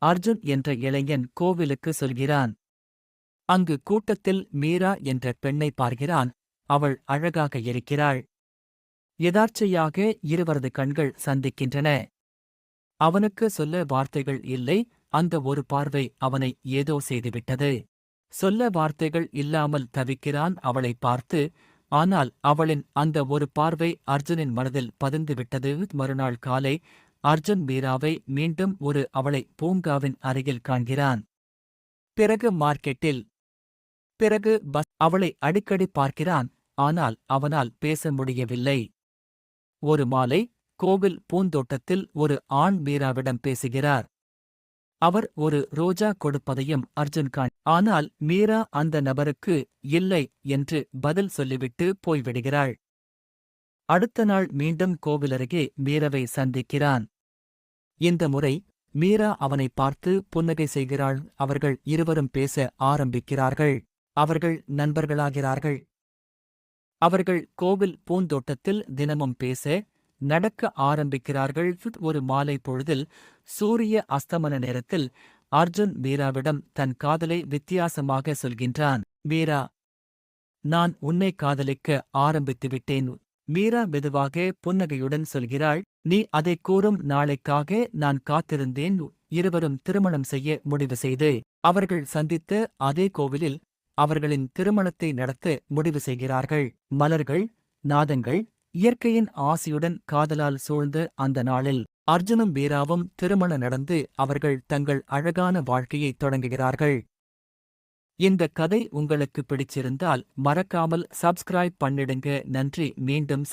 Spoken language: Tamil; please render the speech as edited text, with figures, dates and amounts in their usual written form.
அர்ஜுன் என்ற இளைஞன் கோவிலுக்கு சொல்கிறான். அங்கு கூட்டத்தில் மீரா என்ற பெண்ணை பார்க்கிறான். அவள் அழகாக இருக்கிறாள். எதார்ச்சையாக இருவரது கண்கள் சந்திக்கின்றன. அவனுக்கு சொல்ல வார்த்தைகள் இல்லை. அந்த ஒரு பார்வை அவனை ஏதோ செய்துவிட்டது. சொல்ல வார்த்தைகள் இல்லாமல் தவிக்கிறான் அவளை பார்த்து. ஆனால் அவளின் அந்த ஒரு பார்வை அர்ஜுனின் மனதில் பதிந்துவிட்டது. மறுநாள் காலை அர்ஜுன் மீராவை மீண்டும் அவளை பூங்காவின் அருகில் காண்கிறான். பிறகு மார்க்கெட்டில். பிறகு அவளை அடிக்கடி பார்க்கிறான். ஆனால் அவனால் பேச முடியவில்லை. ஒரு மாலை கோவில் பூந்தோட்டத்தில் ஒரு ஆண் மீராவிடம் பேசுகிறார். அவர் ஒரு ரோஜா கொடுப்பதையும் அர்ஜுன் ஆனால் மீரா அந்த நபருக்கு இல்லை என்று பதில் சொல்லிவிட்டு போய்விடுகிறாள். அடுத்த நாள் மீண்டும் கோவிலருகே மீராவை சந்திக்கிறான். இந்த முறை மீரா அவனை பார்த்து புன்னகை செய்கிறாள். அவர்கள் இருவரும் பேச ஆரம்பிக்கிறார்கள். அவர்கள் நண்பர்களாகிறார்கள். அவர்கள் கோவில் பூந்தோட்டத்தில் தினமும் பேச நடக்க ஆரம்பிக்கிறார்கள். ஒரு மாலை பொழுதில் சூரிய அஸ்தமன நேரத்தில் அர்ஜுன் மீராவிடம் தன் காதலை வித்தியாசமாக சொல்கின்றான். மீரா, நான் உன்னை காதலிக்க ஆரம்பித்துவிட்டேன். மீரா மெதுவாக புன்னகையுடன் சொல்கிறாள். நீ அதை கூறும் நாளைக்காக நான் காத்திருந்தேன். இருவரும் திருமணம் செய்ய முடிவு செய்து அவர்கள் சந்தித்த அதே கோவிலில் அவர்களின் திருமணத்தை நடத்த முடிவு செய்கிறார்கள். மலர்கள், நாதங்கள், இயற்கையின் ஆசியுடன் காதலால் சூழ்ந்த அந்த நாளில் அர்ஜுனும் மீராவும் திருமணம் நடந்து அவர்கள் தங்கள் அழகான வாழ்க்கையை தொடங்குகிறார்கள். இந்த கதை உங்களுக்கு பிடிச்சிருந்தால் மறக்காமல் சப்ஸ்கிரைப் பண்ணிடுங்க. நன்றி. மீண்டும்